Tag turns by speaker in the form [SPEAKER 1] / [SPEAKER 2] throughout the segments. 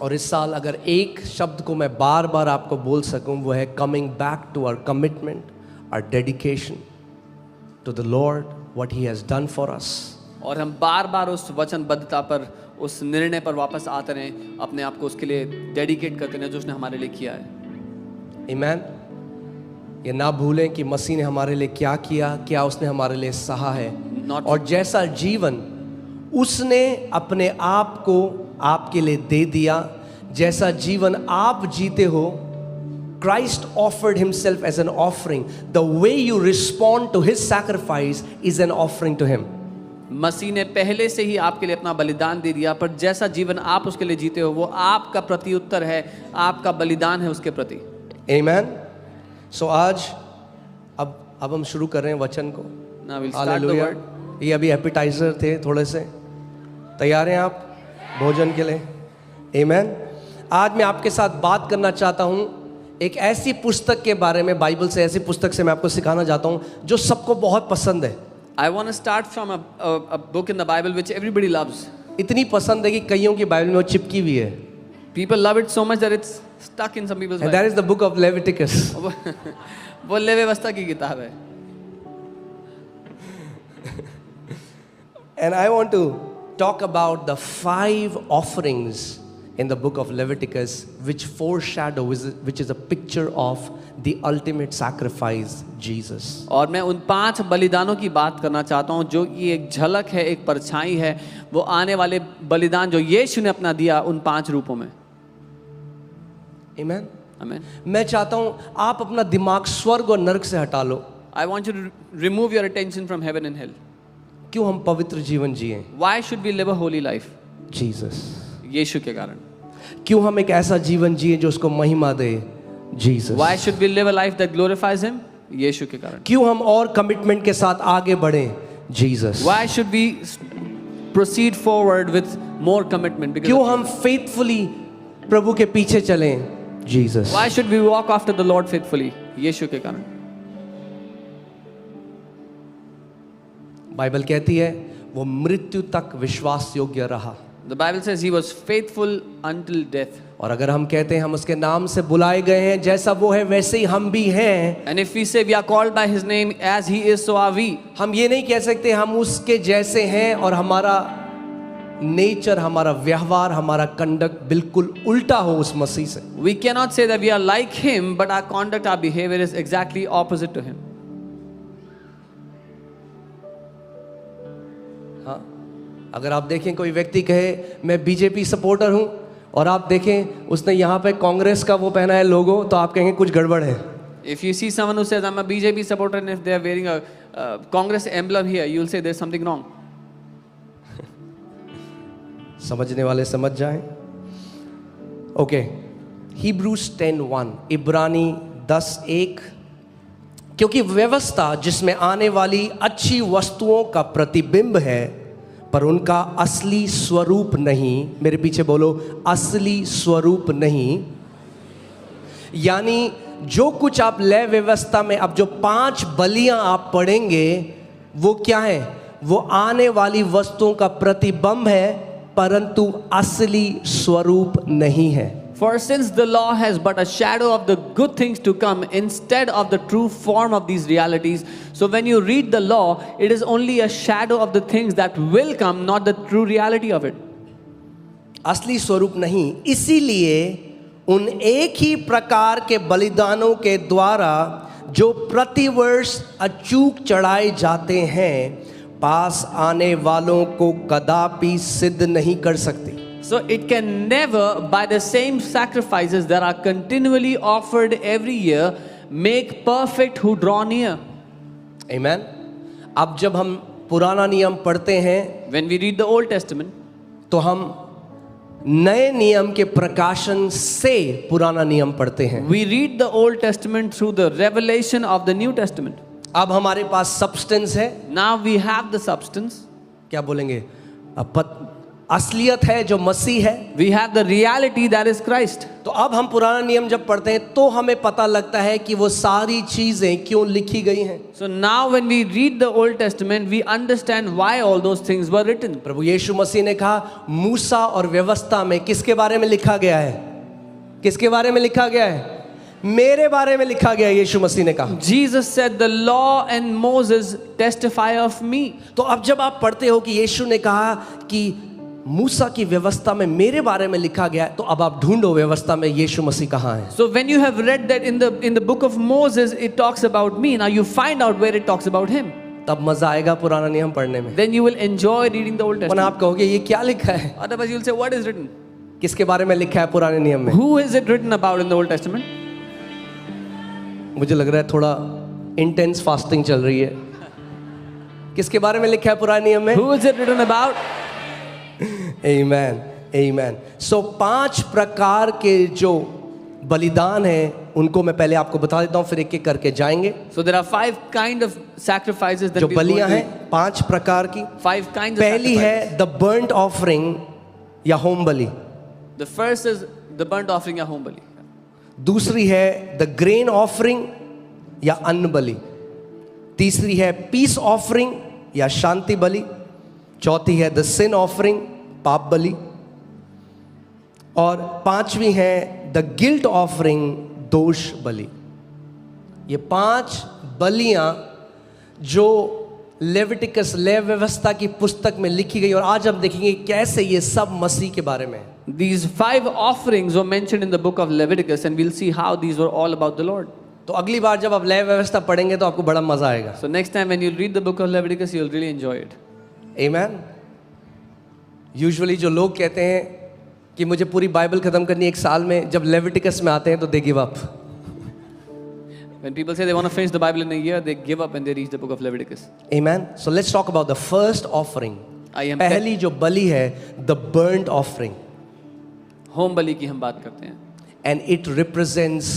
[SPEAKER 1] और इस साल अगर एक शब्द को मैं बार बार आपको बोल सकूं, वो है coming back to our commitment, our dedication to the Lord, what he has done for us.
[SPEAKER 2] और हम बार बार उस वचनबद्धता पर, उस निर्णय पर वापस आते रहें, अपने आप को उसके लिए डेडिकेट करते रहें जो उसने हमारे लिए किया है।
[SPEAKER 1] आमीन। ये ना भूलें कि मसीह ने हमारे लिए क्या किया, क्या उसने हमारे लिए सहा है, और जैसा जीवन उसने अपने आप को आपके लिए दे दिया, जैसा जीवन आप जीते हो, Christ offered himself as an offering. The way you respond to his sacrifice is an offering to him.
[SPEAKER 2] मसीह ने पहले से ही आपके लिए अपना बलिदान दे दिया, पर जैसा जीवन आप उसके लिए जीते हो वो आपका प्रत्युत्तर है, आपका बलिदान है उसके प्रति।
[SPEAKER 1] Amen. So आज अब हम शुरू कर रहे हैं वचन को।
[SPEAKER 2] Now we'll start the
[SPEAKER 1] hallelujah.
[SPEAKER 2] word.
[SPEAKER 1] ये अभी एपिटाइजर थे थोड़े से। तैयार हैं आप भोजन के लिए? Amen. आज मैं आपके साथ बात करना चाहता हूँ एक ऐसी पुस्तक के बारे में, बाइबल से, ऐसी पुस्तक से मैं आपको सिखाना चाहता हूँ जो सबको बहुत पसंद है।
[SPEAKER 2] I want to start from a book in the Bible which everybody loves.
[SPEAKER 1] इतनी पसंद है कि कईयों की बाइबल में वो चिपकी हुई है।
[SPEAKER 2] People love it so much that it's stuck in some people's
[SPEAKER 1] And
[SPEAKER 2] Bible.
[SPEAKER 1] that is the book of Leviticus.
[SPEAKER 2] वो लेवी व्यवस्था की किताब है।
[SPEAKER 1] And I want to talk about the 5 offerings in the book of Leviticus which foreshadow, which is a picture of the ultimate sacrifice, Jesus.
[SPEAKER 2] और मैं उन 5 बलिदानों की बात करना चाहता हूँ जो कि एक झलक है, एक परछाई है, वो आने वाले बलिदान जो यीशु ने अपना दिया उन 5 रूपों में।
[SPEAKER 1] Amen.
[SPEAKER 2] आमीन।
[SPEAKER 1] मैं चाहता हूँ आप अपना दिमाग स्वर्ग और नरक से हटा लो।
[SPEAKER 2] I want you to remove your attention from heaven and hell.
[SPEAKER 1] क्यों हम पवित्र जीवन जिए?
[SPEAKER 2] Why should we live a holy life?
[SPEAKER 1] Jesus.
[SPEAKER 2] यीशु के कारण।
[SPEAKER 1] क्यों हम एक ऐसा जीवन जिए जो उसको महिमा दे? Jesus.
[SPEAKER 2] Why should we live a life that glorifies him? यीशु के कारण।
[SPEAKER 1] क्यों हम और कमिटमेंट के साथ आगे बढ़ें? Jesus.
[SPEAKER 2] Why should we proceed forward with more commitment? Because
[SPEAKER 1] क्यों
[SPEAKER 2] of
[SPEAKER 1] हम फेथफुली प्रभु के पीछे चलें? Jesus.
[SPEAKER 2] Why should we walk after the Lord faithfully? यीशु के कारण।
[SPEAKER 1] बाइबल कहती है वो मृत्यु तक विश्वास योग्य रहा।
[SPEAKER 2] The Bible says he was faithful until death.
[SPEAKER 1] और अगर हम कहते हैं हम उसके नाम से बुलाए गए हैं, जैसा वो है वैसे ही हम भी हैं,
[SPEAKER 2] And if we say we are called by his name as he is, so are we.
[SPEAKER 1] हम ये नहीं कह सकते हम उसके जैसे हैं और हमारा नेचर, हमारा व्यवहार, हमारा कंडक्ट बिल्कुल उल्टा हो उस मसीह से।
[SPEAKER 2] We cannot say that we are like him, but our conduct, our behavior is exactly opposite to him.
[SPEAKER 1] हाँ, अगर आप देखें कोई व्यक्ति कहे मैं बीजेपी सपोर्टर हूँ और आप देखें उसने यहाँ पे कांग्रेस का वो पहना है लोगो, तो आप कहेंगे कुछ गड़बड़ है।
[SPEAKER 2] If you see someone who says I'm a BJP supporter and if they are wearing a Congress emblem here, you will say there's something wrong.
[SPEAKER 1] समझने वाले समझ जाएं। ओके, Hebrews 10:1, इब्रानी 10:1, क्योंकि व्यवस्था जिसमें आने वाली अच्छी वस्तुओं का प्रतिबिंब है पर उनका असली स्वरूप नहीं। मेरे पीछे बोलो, असली स्वरूप नहीं। यानी जो कुछ आप लय व्यवस्था में, अब जो 5 बलियां आप पढ़ेंगे वो क्या है? वो आने वाली वस्तुओं का प्रतिबिंब है परंतु असली स्वरूप नहीं है।
[SPEAKER 2] For since the law has but a shadow of the good things to come instead of the true form of these realities, so when you read the law, it is only a shadow of the things that will come, not the true reality of it.
[SPEAKER 1] असली स्वरूप नहीं, इसीलिए उन एक ही प्रकार के बलिदानों के द्वारा जो प्रतिवर्ष अचूक चढ़ाए जाते हैं, पास आने वालों को कदापि सिद्ध नहीं कर सकते।
[SPEAKER 2] So it can never, by the same sacrifices that are continually offered every year, make perfect who draw near.
[SPEAKER 1] Amen. अब जब हम पुराना नियम पढ़ते हैं,
[SPEAKER 2] When we read the Old Testament,
[SPEAKER 1] तो हम नए नियम के प्रकाशन से पुराना नियम पढ़ते हैं।
[SPEAKER 2] we read the Old Testament through the revelation of the New Testament.
[SPEAKER 1] अब हमारे पास सब्सटेंस है।
[SPEAKER 2] Now we have the substance.
[SPEAKER 1] क्या बोलेंगे? असलियत है जो मसीह है।
[SPEAKER 2] We have the reality that is Christ.
[SPEAKER 1] तो अब हम पुराना नियम जब पढ़ते हैं तो हमें पता लगता है कि वो सारी चीजें क्यों लिखी गई हैं।
[SPEAKER 2] So now when we read the Old Testament, we understand why all those things were written.
[SPEAKER 1] प्रभु यीशु मसीह ने कहा मूसा और व्यवस्था में किसके बारे में लिखा गया है? किसके बारे में लिखा गया है? मेरे बारे में लिखा गया है, यीशु मसीह ने कहा।
[SPEAKER 2] Jesus said, the law and Moses testify of me.
[SPEAKER 1] तो अब जब आप पढ़ते हो कि यीशु ने कहा कि मूसा की व्यवस्था में मेरे बारे में लिखा गया है, तो अब आप ढूंढो व्यवस्था में यीशु मसीह कहाँ है।
[SPEAKER 2] So when you have read that in the book of Moses, it talks about me. Now you find out where it talks about him.
[SPEAKER 1] तब मजा आएगा पुराना नियम पढ़ने में।
[SPEAKER 2] Then you will enjoy reading the Old
[SPEAKER 1] वरना
[SPEAKER 2] Testament.
[SPEAKER 1] आप कहोगे ये क्या लिखा है?
[SPEAKER 2] Otherwise you will say, what is written?
[SPEAKER 1] किसके बारे में लिखा है पुराने नियम में?
[SPEAKER 2] Who is it written about in the Old Testament?
[SPEAKER 1] मुझे लग रहा है थोड़ा इंटेंस फास्टिंग चल रही है। किसके बारे में लिखा है पुराने नियम में?
[SPEAKER 2] Who is it written about?
[SPEAKER 1] Amen, amen. So 5 प्रकार के जो बलिदान हैं उनको मैं पहले आपको बता देता हूँ, फिर एक एक करके जाएंगे।
[SPEAKER 2] So there are 5 kind of sacrifices that
[SPEAKER 1] जो
[SPEAKER 2] we are going
[SPEAKER 1] बलियां
[SPEAKER 2] to
[SPEAKER 1] हैं 5 प्रकार की।
[SPEAKER 2] 5 kinds of
[SPEAKER 1] पहली है
[SPEAKER 2] sacrifices.
[SPEAKER 1] द बर्न्ट ऑफरिंग या home Bali.
[SPEAKER 2] The first is the burnt offering या home bali.
[SPEAKER 1] दूसरी है द ग्रेन ऑफरिंग या अन्न बलि। तीसरी है पीस ऑफरिंग या शांति बलि। चौथी है द सिन ऑफरिंग पाप बलि। और 5वीं है द गिल्ट ऑफरिंग दोष बलि। ये 5 बलियां जो लेविटिकस लेव व्यवस्था की पुस्तक में लिखी गई, और आज हम देखेंगे कैसे ये सब मसीह के बारे में है।
[SPEAKER 2] These 5 offerings were mentioned in the book of Leviticus, and we'll see how these were all about the Lord.
[SPEAKER 1] तो अगली बार जब आप लेव व्यवस्था पढ़ेंगे तो आपको बड़ा मजा आएगा।
[SPEAKER 2] So next time when you read the book of Leviticus, you'll really enjoy it.
[SPEAKER 1] Amen. Usually जो लोग कहते हैं कि मुझे पूरी बाइबल खत्म करनी है 1 साल में, जब लेविटिकस में आते हैं तो they give up.
[SPEAKER 2] When people say they want to finish the Bible in a year, they give up and they reach the book of Leviticus.
[SPEAKER 1] Amen. So let's talk about the first offering. पहली जो बलि है the burnt offering.
[SPEAKER 2] Home बलि की हम बात करते हैं।
[SPEAKER 1] And it represents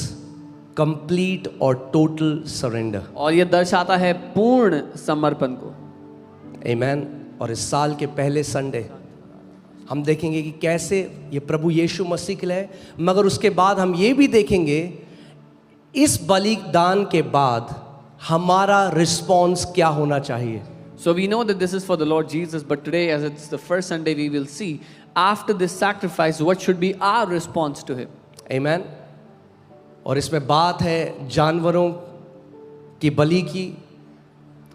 [SPEAKER 1] complete or total surrender.
[SPEAKER 2] और ये दर्शाता है पूर्ण समर्पण को।
[SPEAKER 1] Amen. और इस साल के पहले संडे हम देखेंगे कि कैसे ये प्रभु यीशु मसीह के लिए है, मगर उसके बाद हम ये भी देखेंगे इस बलिदान के बाद हमारा रिस्पॉन्स क्या होना चाहिए।
[SPEAKER 2] So we know that this is for the Lord Jesus, but today, as it's the first Sunday, we will see after this sacrifice what should be our response to Him.
[SPEAKER 1] Amen. और इसमें बात है जानवरों की बलि की।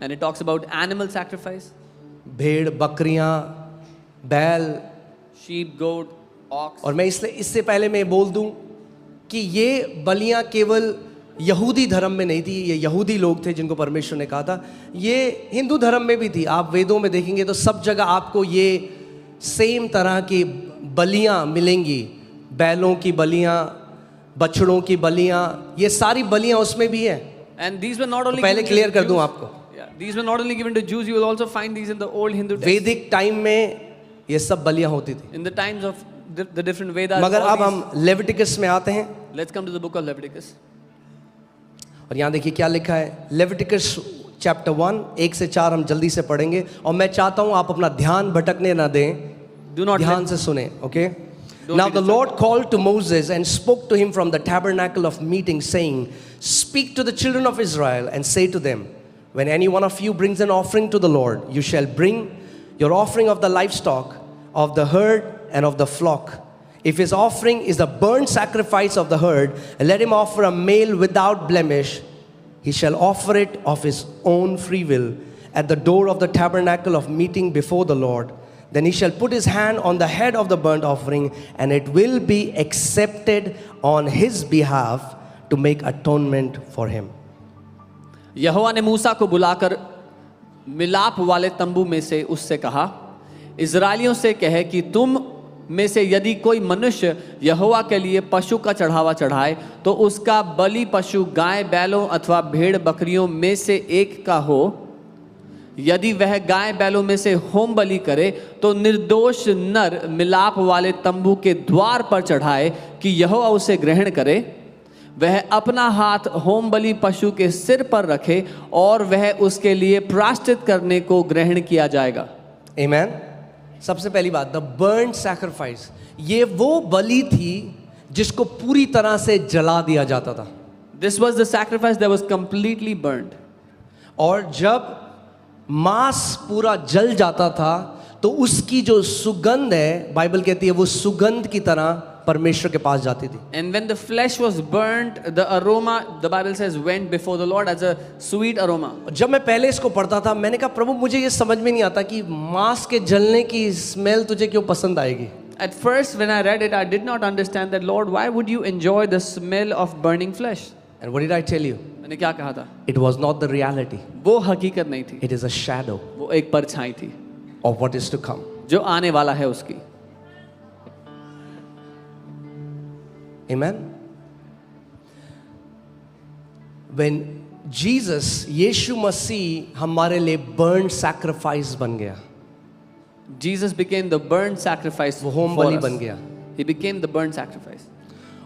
[SPEAKER 2] And it talks about animal sacrifice,
[SPEAKER 1] भेड़, बकरियां, बैल।
[SPEAKER 2] sheep, goat, ox.
[SPEAKER 1] और मैं इससे पहले मैं बोल दूं कि ये बलियां केवल यहूदी धर्म में नहीं थी, ये यहूदी लोग थे जिनको परमेश्वर ने कहा था, ये हिंदू धर्म में भी थी। आप वेदों में देखेंगे तो सब जगह आपको ये सेम तरह की बलियां मिलेंगी। बैलों की बलियां, बछड़ों की बलियां, ये सारी बलियां उसमें भी है।
[SPEAKER 2] And these were not only
[SPEAKER 1] पहले
[SPEAKER 2] given to
[SPEAKER 1] क्लियर कर
[SPEAKER 2] Jews.
[SPEAKER 1] दूं आपको,
[SPEAKER 2] Yeah, these were not only given to Jews, you will also find these in the old Hindu texts.
[SPEAKER 1] वैदिक टाइम में ये सब बलियां होती थी।
[SPEAKER 2] In the times of the different Vedas.
[SPEAKER 1] मगर
[SPEAKER 2] all
[SPEAKER 1] अब
[SPEAKER 2] these-
[SPEAKER 1] हम लेविटिकस में आते हैं
[SPEAKER 2] Let's come to the book of Leviticus.
[SPEAKER 1] और यहाँ देखिए क्या लिखा है। लेविटिकस चैप्टर 1 1 से 4 हम जल्दी से पढ़ेंगे, और मैं चाहता हूँ आप अपना ध्यान भटकने ना दें,
[SPEAKER 2] Do not
[SPEAKER 1] ध्यान
[SPEAKER 2] let,
[SPEAKER 1] से सुने। Okay.
[SPEAKER 2] Don't
[SPEAKER 1] Now
[SPEAKER 2] be
[SPEAKER 1] the
[SPEAKER 2] distracted.
[SPEAKER 1] Lord called to Moses and spoke to him from the tabernacle of meeting, saying, Speak to the children of Israel and say to them, when any one of you brings an offering to the Lord, you shall bring your offering of the livestock, of the herd, and of the flock. If his offering is the burnt sacrifice of the herd, let him offer a male without blemish. He shall offer it of his own free will at the door of the tabernacle of meeting before the Lord. Then he shall put his hand on the head of the burnt offering, and it will be accepted on his behalf to make atonement for him.
[SPEAKER 2] यहोवा ने मूसा को बुलाकर मिलाप वाले तंबू में से उससे कहा, इज़राइलियों से कहे कि तुम में से यदि कोई मनुष्य यहोवा के लिए पशु का चढ़ावा चढ़ाए, तो उसका बलि पशु गाय बैलों अथवा भेड़ बकरियों में से एक का हो। यदि वह गाय बैलों में से होम बलि करे, तो निर्दोष नर मिलाप वाले तंबू के द्वार पर चढ़ाए कि यहोवा उसे ग्रहण करे। वह अपना हाथ होम बलि पशु के सिर पर रखे और वह उसके लिए प्रायश्चित करने को ग्रहण किया जाएगा।
[SPEAKER 1] Amen. सबसे पहली बात, द बर्न सैक्रिफाइस, ये वो बलि थी जिसको पूरी तरह से जला दिया जाता था.
[SPEAKER 2] This was the sacrifice that was completely burned.
[SPEAKER 1] और जब मांस पूरा जल जाता था तो उसकी जो सुगंध है, बाइबल कहती है वो सुगंध की तरह परमेश्वर के पास जाती थी.
[SPEAKER 2] And when the flesh was burnt, the aroma, the Bible says, went before the Lord as a sweet aroma.
[SPEAKER 1] जब मैं पहले इसको पढ़ता था मैंने कहा प्रभु मुझे ये समझ में नहीं आता कि मांस के जलने की स्मेल तुझे क्यों पसंद आएगी.
[SPEAKER 2] At first, when I read it, I did not understand that, Lord, why would you enjoy the smell of burning flesh?
[SPEAKER 1] And what did I tell you?
[SPEAKER 2] मैंने क्या कहा था?
[SPEAKER 1] It was not the reality.
[SPEAKER 2] वो हकीकत नहीं थी,
[SPEAKER 1] It is a shadow
[SPEAKER 2] वो एक परछाई थी
[SPEAKER 1] of what is to come.
[SPEAKER 2] जो आने वाला है उसकी.
[SPEAKER 1] Amen. When Jesus, यीशु मसीह हमारे लिए burnt sacrifice बन गया,
[SPEAKER 2] Jesus became the burnt sacrifice
[SPEAKER 1] वो होम
[SPEAKER 2] for
[SPEAKER 1] बलि
[SPEAKER 2] us.
[SPEAKER 1] बन गया
[SPEAKER 2] He became the burnt sacrifice.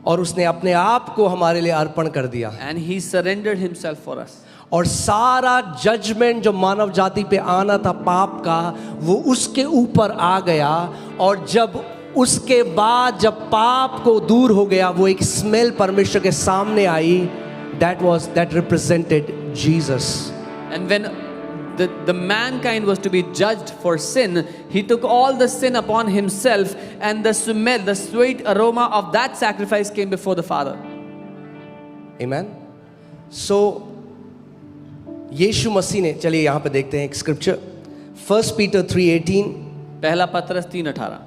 [SPEAKER 1] और उसने अपने आप को हमारे लिए अर्पण कर दिया.
[SPEAKER 2] And he surrendered himself for us.
[SPEAKER 1] और सारा जजमेंट जो मानव जाति पे आना था पाप का, वो उसके ऊपर आ गया. और जब उसके बाद जब पाप को दूर हो गया, वो एक स्मेल परमेश्वर के सामने आई. that represented Jesus.
[SPEAKER 2] And when the mankind was to be judged for sin, he took all the sin upon himself, and the smell, the sweet aroma of that sacrifice came before the Father.
[SPEAKER 1] Amen. So यीशु मसीह ने, चलिए यहाँ पे देखते हैं एक scripture, 1 Peter 3:18.
[SPEAKER 2] पहला पत्रस 3:18.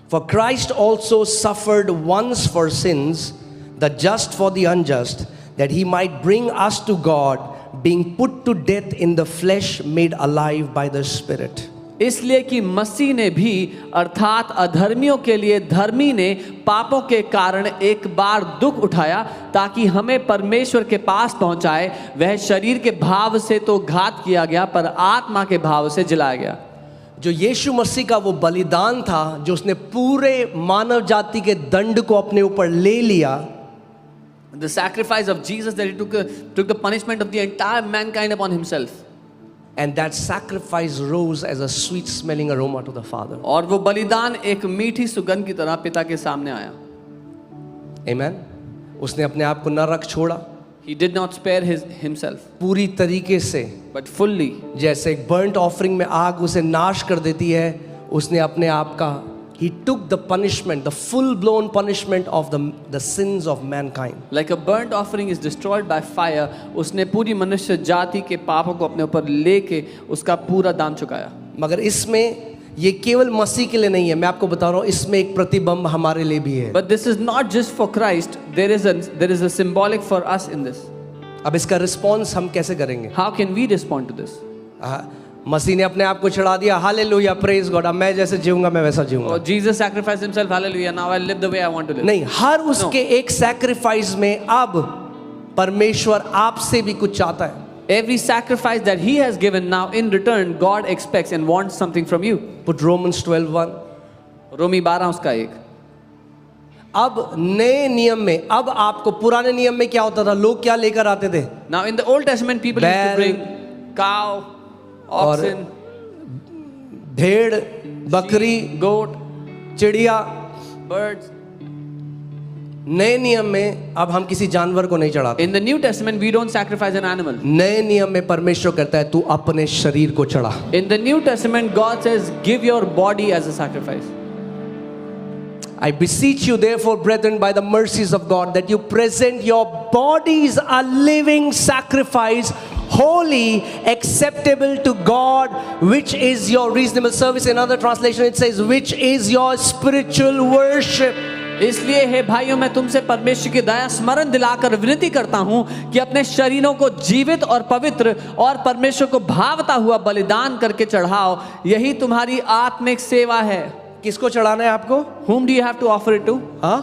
[SPEAKER 1] For Christ also suffered once for sins, the just for the unjust, that he might bring us to God, being put to death in the flesh, made alive by the Spirit.
[SPEAKER 2] इसलिए कि मसीह ने भी अर्थात अधर्मियों के लिए धर्मी ने पापों के कारण एक बार दुख उठाया, ताकि हमें परमेश्वर के पास पहुंचाए. वह शरीर के भाव से तो घात किया गया, पर आत्मा के भाव से जलाया गया.
[SPEAKER 1] जो यीशु मसीह का वो बलिदान था, जो उसने पूरे मानव जाति के दंड को अपने ऊपर ले लिया,
[SPEAKER 2] The sacrifice of Jesus, that he took the punishment of the entire mankind upon himself.
[SPEAKER 1] and that sacrifice rose as a sweet smelling aroma to the Father.
[SPEAKER 2] और वो बलिदान एक मीठी सुगंध की तरह पिता के सामने आया.
[SPEAKER 1] Amen. उसने अपने आप को न रख छोड़ा,
[SPEAKER 2] He did not spare himself,
[SPEAKER 1] पूरी तरीके से.
[SPEAKER 2] but fully.
[SPEAKER 1] जैसे एक बर्न्ट ऑफरिंग में आग उसे नाश कर देती है, उसने अपने आप का, he took the punishment, the full blown punishment of the sins of mankind.
[SPEAKER 2] Like a burnt offering is destroyed by fire, उसने पूरी मनुष्य जाति के पापों को अपने ऊपर लेके उसका पूरा दाम चुकाया.
[SPEAKER 1] मगर इसमें ये केवल मसीह के लिए नहीं है, मैं आपको बता रहा हूँ, इसमें एक प्रतिबिंब हमारे लिए भी है.
[SPEAKER 2] But this is not just for Christ. There is a symbolic for us in this.
[SPEAKER 1] अब इसका रिस्पॉन्स हम कैसे करेंगे?
[SPEAKER 2] How can we respond to this?
[SPEAKER 1] मसीह ने अपने आप को चढ़ा दिया, हालेलुया, प्रेज गॉड, अब मैं जैसे जीऊंगा मैं वैसा जीऊंगा.
[SPEAKER 2] Oh, Jesus sacrificed himself, hallelujah, now I live the way I want to live.
[SPEAKER 1] नहीं, हर उसके एक सैक्रिफाइस में अब परमेश्वर आपसे भी कुछ चाहता है.
[SPEAKER 2] Every sacrifice that he has given, now in return God expects and wants something from you.
[SPEAKER 1] Put Romans 12:1.
[SPEAKER 2] रोमी 12 उसका 1.
[SPEAKER 1] अब नए नियम में, अब आपको, पुराने नियम में क्या होता था, लोग क्या लेकर आते थे?
[SPEAKER 2] Now in the Old Testament people used to bring cow, oxen,
[SPEAKER 1] भेड़, बकरी,
[SPEAKER 2] goat,
[SPEAKER 1] चिड़िया.
[SPEAKER 2] birds.
[SPEAKER 1] नए नियम में अब हम किसी जानवर को नहीं चढ़ाते.
[SPEAKER 2] In the New Testament we don't sacrifice an animal.
[SPEAKER 1] नए नियम में परमेश्वर कहता है तू अपने शरीर को चढ़ा.
[SPEAKER 2] In the New Testament God says give your body as a sacrifice.
[SPEAKER 1] I beseech you therefore, brethren, by the mercies of God, that you present your bodies a living sacrifice, holy, acceptable to God, which is your reasonable service. In other translation it says which is your spiritual worship.
[SPEAKER 2] इसलिए हे भाइयों, मैं तुमसे परमेश्वर की दया स्मरण दिलाकर विनती करता हूं कि अपने शरीरों को जीवित और पवित्र और परमेश्वर को भावता हुआ बलिदान करके चढ़ाओ, यही तुम्हारी आत्मिक सेवा है.
[SPEAKER 1] किसको चढ़ाना है आपको?
[SPEAKER 2] Whom do you have to offer it to?
[SPEAKER 1] हाँ,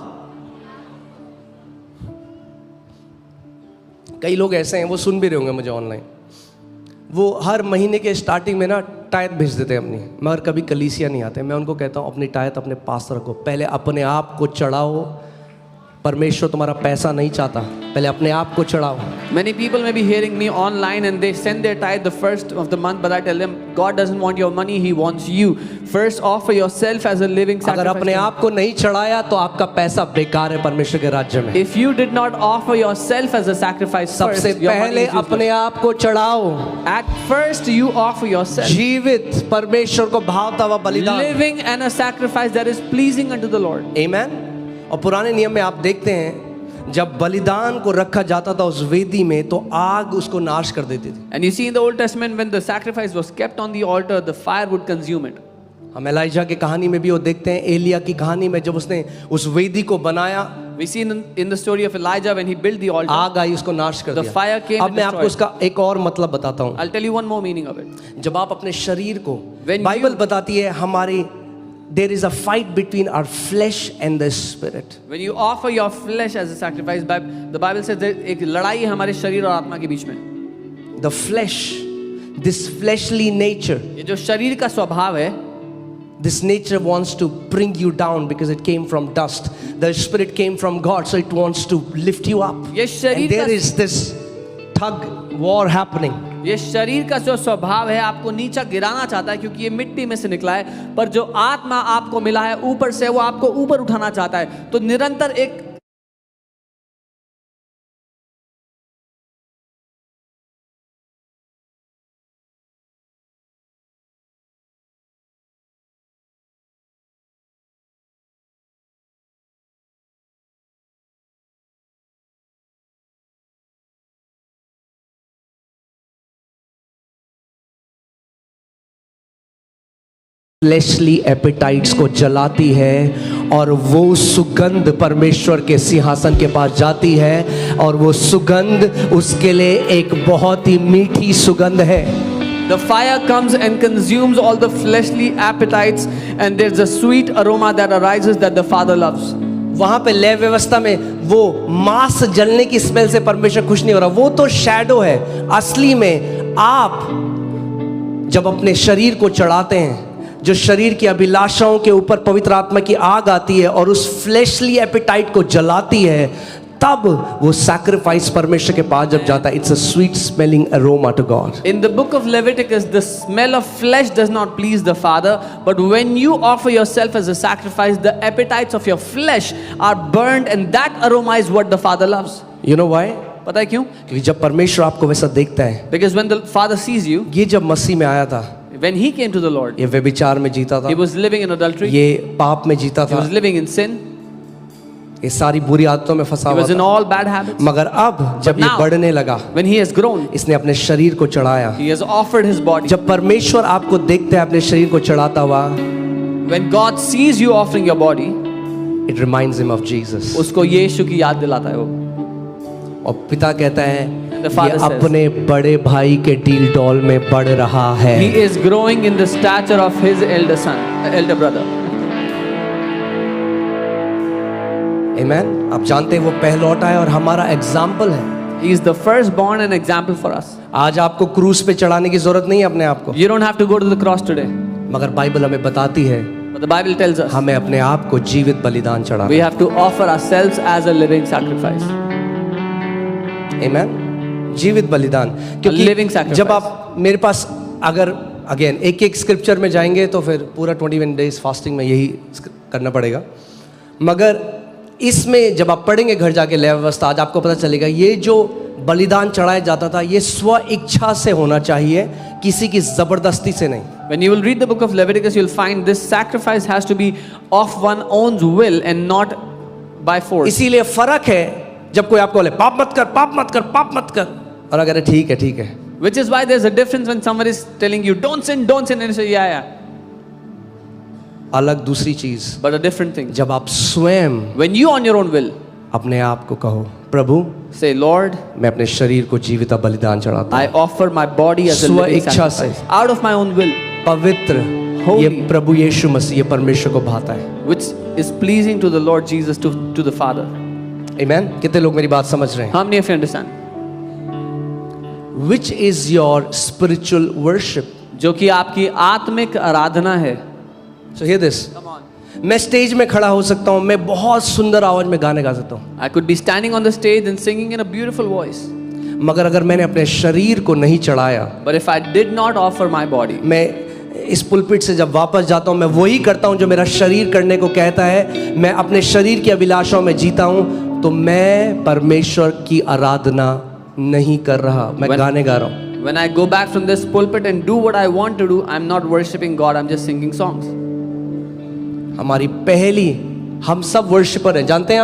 [SPEAKER 1] कई लोग ऐसे हैं, वो सुन भी रहे होंगे मुझे ऑनलाइन, वो हर महीने के स्टार्टिंग में ना टायत भेज देते हैं अपनी, मगर कभी कलीसिया नहीं आते. मैं उनको कहता हूँ अपनी टायत अपने पास रखो, पहले अपने आप को चढ़ाओ, परमेश्वर तुम्हारा पैसा नहीं चाहता, पहले अपने आप को चढ़ाओ।
[SPEAKER 2] Many people may be hearing me online and they send their tithe the first of the month, but I tell them God doesn't want your money, He wants you. First offer yourself as a living
[SPEAKER 1] अगर
[SPEAKER 2] sacrifice.
[SPEAKER 1] अपने आप को नहीं चढ़ाया तो आपका पैसा बेकार है परमेश्वर के राज्य में।
[SPEAKER 2] If you did not offer yourself as a sacrifice first,
[SPEAKER 1] सबसे
[SPEAKER 2] your money
[SPEAKER 1] पहले
[SPEAKER 2] is useless.
[SPEAKER 1] अपने आप को चढ़ाओ।
[SPEAKER 2] At first you offer yourself.
[SPEAKER 1] जीवित परमेश्वर को भावता हुआ बलिदान।
[SPEAKER 2] Living and a sacrifice that is pleasing unto the Lord.
[SPEAKER 1] आमेन। और पुराने नियम में आप देखते हैं जब बलिदान को रखा जाता था उस वेदी में तो आग उसको नाश कर देती थी।
[SPEAKER 2] And you see in the Old Testament when the sacrifice was kept on the altar, the fire would consume it.
[SPEAKER 1] हम एलाइजा की कहानी में भी वो देखते हैं, एलिया की कहानी में जब उसने उस वेदी को बनाया,
[SPEAKER 2] We see in the story of Elijah when he built the altar.
[SPEAKER 1] आग आई उसको नाश कर
[SPEAKER 2] The
[SPEAKER 1] दिया।
[SPEAKER 2] fire came
[SPEAKER 1] अब
[SPEAKER 2] and
[SPEAKER 1] मैं आपको
[SPEAKER 2] destroyed.
[SPEAKER 1] उसका एक और मतलब बताता हूँ।
[SPEAKER 2] I'll tell you one more meaning of it.
[SPEAKER 1] जब आप अपने शरीर को,
[SPEAKER 2] When
[SPEAKER 1] बाइबल
[SPEAKER 2] you-
[SPEAKER 1] बताती है हमारी there is a fight between our flesh and the spirit.
[SPEAKER 2] When you offer your flesh as a sacrifice, the Bible says that एक लड़ाई है हमारे शरीर और आत्मा के बीच में.
[SPEAKER 1] The flesh, this fleshly nature,
[SPEAKER 2] ये जो शरीर का स्वभाव है,
[SPEAKER 1] this nature wants to bring you down because it came from dust. The spirit came from God, so it wants to lift you up.
[SPEAKER 2] ये शरीर
[SPEAKER 1] And there
[SPEAKER 2] का
[SPEAKER 1] is this tug war happening.
[SPEAKER 2] ये शरीर का जो स्वभाव है आपको नीचा गिराना चाहता है क्योंकि ये मिट्टी में से निकला है, पर जो आत्मा आपको मिला है ऊपर से वो आपको ऊपर उठाना चाहता है. तो निरंतर एक
[SPEAKER 1] फ्लैशली एपेटाइट्स को जलाती है और वो सुगंध परमेश्वर के सिंहासन के पास जाती है और वो सुगंध उसके लिए एक बहुत ही मीठी सुगंध है।
[SPEAKER 2] The fire comes and consumes all the fleshly appetites, and there's a sweet aroma that arises that the Father loves.
[SPEAKER 1] वहां पे लय व्यवस्था में वो मांस जलने की स्मेल से परमेश्वर खुश नहीं हो रहा, वो तो शैडो है। असली में आप जब अपने शरीर को चढ़ाते हैं, जो शरीर की अभिलाषाओं के ऊपर पवित्र आत्मा की आग आती है और उस फ्लैशली एपेटाइट को जलाती है, तब वो सैक्रिफाइस परमेश्वर के पास जब जाता है, it's a sweet smelling aroma to God.
[SPEAKER 2] In the book of Leviticus, the smell of flesh does not please the Father, but when you offer yourself as a sacrifice, the appetites of your flesh are burned, and that aroma is what the Father loves.
[SPEAKER 1] You know why?
[SPEAKER 2] पता है क्यों?
[SPEAKER 1] क्योंकि जब परमेश्वर आपको वैसा देखता है,
[SPEAKER 2] Because when the Father sees you,
[SPEAKER 1] ये जब मसीह में आया था,
[SPEAKER 2] when He came to the Lord,
[SPEAKER 1] ये व्यभिचार में जीता था,
[SPEAKER 2] He was living in adultery,
[SPEAKER 1] ये पाप में जीता
[SPEAKER 2] He
[SPEAKER 1] था,
[SPEAKER 2] was living in sin,
[SPEAKER 1] ये सारी बुरी आदतों में फंसा
[SPEAKER 2] He
[SPEAKER 1] हुआ
[SPEAKER 2] was in
[SPEAKER 1] था।
[SPEAKER 2] all bad habits.
[SPEAKER 1] मगर अब जब ये
[SPEAKER 2] now-
[SPEAKER 1] बढ़ने लगा,
[SPEAKER 2] When He has grown,
[SPEAKER 1] इसने अपने शरीर को चढ़ाया।
[SPEAKER 2] He has offered His body.
[SPEAKER 1] जब परमेश्वर आपको देखता है अपने शरीर को चढ़ाता हुआ,
[SPEAKER 2] When God sees you offering your body,
[SPEAKER 1] it reminds him of Jesus.
[SPEAKER 2] उसको यीशु की याद दिलाता है वो.
[SPEAKER 1] और पिता कहता है
[SPEAKER 2] The
[SPEAKER 1] ये
[SPEAKER 2] father says,
[SPEAKER 1] अपने बड़े भाई के डील डॉल में बढ़ रहा है।
[SPEAKER 2] He is growing in the stature of his elder son, elder brother.
[SPEAKER 1] आमेन। आप जानते हैं वो पहलौठा है और हमारा एग्जाम्पल है।
[SPEAKER 2] He is the firstborn and example for us.
[SPEAKER 1] आज आपको क्रूस पे चढ़ाने की जरूरत नहीं है अपने आप को,
[SPEAKER 2] You don't have to go to the cross today.
[SPEAKER 1] मगर बाइबल हमें बताती है
[SPEAKER 2] But the Bible tells us
[SPEAKER 1] हमें अपने आप को जीवित बलिदान
[SPEAKER 2] we
[SPEAKER 1] चढ़ाना।
[SPEAKER 2] have to offer ourselves as a living sacrifice.
[SPEAKER 1] आमेन। जीवित बलिदान,
[SPEAKER 2] living
[SPEAKER 1] क्योंकि
[SPEAKER 2] sacrifice.
[SPEAKER 1] जब आप मेरे पास अगर अगेन एक एक स्क्रिप्चर में जाएंगे तो फिर पूरा 21 डेज फास्टिंग में यही करना पड़ेगा, मगर इसमें जब आप पढ़ेंगे घर जाके लय व्यवस्था, आज आपको पता चलेगा ये जो बलिदान चढ़ाया जाता था ये स्व इच्छा से होना चाहिए, किसी की जबरदस्ती से नहीं।
[SPEAKER 2] When you will read the book of Leviticus, you'll find this sacrifice has to be of one's own will and not by force.
[SPEAKER 1] इसीलिए फर्क है जब कोई आपको बोले पाप मत कर, पाप मत कर, पाप मत कर, और अगर ठीक है ठीक है,
[SPEAKER 2] Which is why there's a difference when somebody is telling you don't sin, and you say yeah.
[SPEAKER 1] अलग दूसरी चीज
[SPEAKER 2] But a different thing.
[SPEAKER 1] जब आप स्वयं
[SPEAKER 2] When you on your own will
[SPEAKER 1] अपने आप को कहो प्रभु
[SPEAKER 2] say, Lord,
[SPEAKER 1] मैं अपने शरीर को जीवित बलिदान चढ़ाता
[SPEAKER 2] I
[SPEAKER 1] हूँ,
[SPEAKER 2] offer my body as a
[SPEAKER 1] स्व
[SPEAKER 2] living
[SPEAKER 1] इच्छा से।
[SPEAKER 2] sacrifice out of my own will,
[SPEAKER 1] पवित्र,
[SPEAKER 2] Holy.
[SPEAKER 1] ये प्रभु यीशु मसीह, ये परमेश्वर को भाता है।
[SPEAKER 2] which is pleasing to the Lord Jesus, to the Father.
[SPEAKER 1] आमेन। कितने लोग मेरी बात समझ रहे हैं?
[SPEAKER 2] How many of you understand?
[SPEAKER 1] Which is your spiritual worship?
[SPEAKER 2] जो कि आपकी आत्मिक आराधना है.
[SPEAKER 1] So hear this.
[SPEAKER 2] Come on.
[SPEAKER 1] मैं स्टेज में खड़ा हो सकता हूँ, मैं बहुत सुंदर आवाज में गाने गा सकता हूँ,
[SPEAKER 2] I could be standing on the stage and singing in a beautiful voice.
[SPEAKER 1] मगर अगर मैंने अपने शरीर को नहीं चढ़ाया,
[SPEAKER 2] But if I did not offer my body,
[SPEAKER 1] मैं इस पुलपिट से जब वापस जाता हूँ, मैं वही करता हूँ जो मेरा शरीर करने को कहता है, मैं अपने शरीर की अभिलाषाओं में जीता हूँ, तो मैं परमेश्वर की आराधना नहीं कर रहा, मैं गाने गा रहा हूँ।
[SPEAKER 2] when I go back from this pulpit and do what I want to do, I'm not worshiping God, I'm just singing songs.
[SPEAKER 1] हमारी पहली, हम सब वर्शिपर हैं, जानते हैं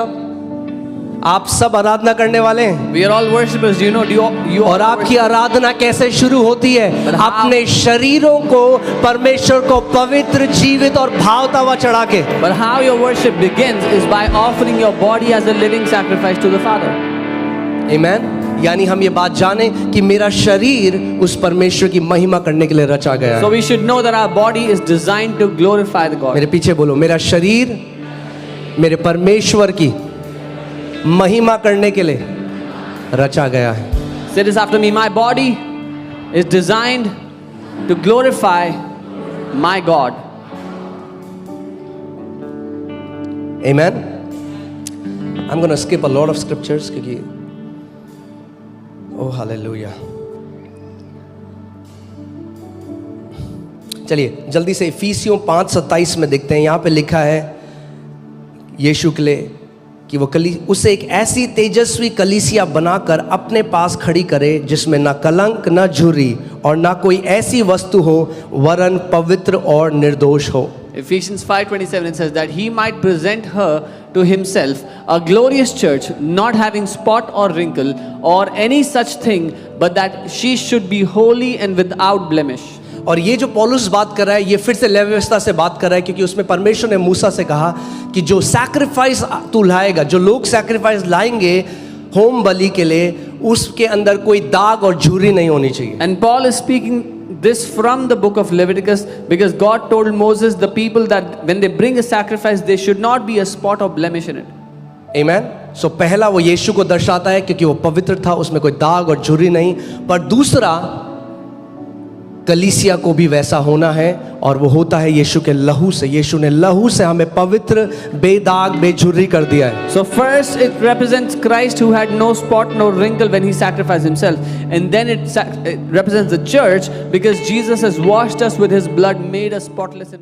[SPEAKER 1] आप सब आराधना करने वाले हैं।
[SPEAKER 2] We are all worshippers, do you know? You
[SPEAKER 1] और
[SPEAKER 2] all
[SPEAKER 1] आपकी आराधना कैसे शुरू होती है?
[SPEAKER 2] But how-
[SPEAKER 1] अपने शरीरों को परमेश्वर को पवित्र, जीवित और भावता हुआ चढ़ा के।
[SPEAKER 2] But how your worship begins is by offering your body as a living sacrifice to the Father.
[SPEAKER 1] आमेन। यानी हम ये बात जाने कि मेरा शरीर उस परमेश्वर की महिमा करने के लिए रचा गया है।
[SPEAKER 2] So we should know that our body is designed to glorify the God.
[SPEAKER 1] मेरे पीछे बोलो, मेरा शरीर मेरे परमेश्वर की महिमा करने के लिए रचा गया है।
[SPEAKER 2] Say this after me. My body is designed to glorify my God.
[SPEAKER 1] Amen. I'm going to skip a lot of scriptures क्योंकि ओह हालेलुया। चलिए जल्दी से इफिसियों 5:27 में देखते हैं। यहाँ पे लिखा है यीशु के लिए कि वो उसे एक ऐसी तेजस्वी कलीसिया बनाकर अपने पास खड़ी करे जिसमें ना कलंक, ना झुर्री और ना कोई ऐसी वस्तु हो, वरन पवित्र और निर्दोष हो।
[SPEAKER 2] Ephesians 5:27 it says that he might present her to himself a glorious church, not having spot or wrinkle or any such thing, but that she should be holy and without blemish.
[SPEAKER 1] और ये जो पौलुस बात कर रहा है, ये फिर से लेवी व्यवस्था से बात कर रहा है, क्योंकि उसमें परमेश्वर ने मूसा से कहा कि जो सैक्रिफाइस तू लाएगा, जो लोग सैक्रिफाइस लाएंगे होम बलि के लिए, उसके अंदर कोई दाग और झुर्री नहीं होनी चाहिए।
[SPEAKER 2] And Paul is speaking this from the book of Leviticus because God told Moses, the people, that when they bring a sacrifice, there should not be a spot or blemish in it.
[SPEAKER 1] आमेन। सो पहला वो यीशु को दर्शाता है क्योंकि वो पवित्र था, उसमें कोई दाग और झुर्री नहीं। पर दूसरा, कलीसिया को भी वैसा होना है, और वो होता है यीशु के लहू से। यीशु ने लहू से हमें पवित्र, बेदाग, बेझुर्री कर दिया है।
[SPEAKER 2] So first it represents Christ who had no spot, no wrinkle when he sacrificed himself. And then it represents the church because Jesus has washed us with his blood, made us spotless.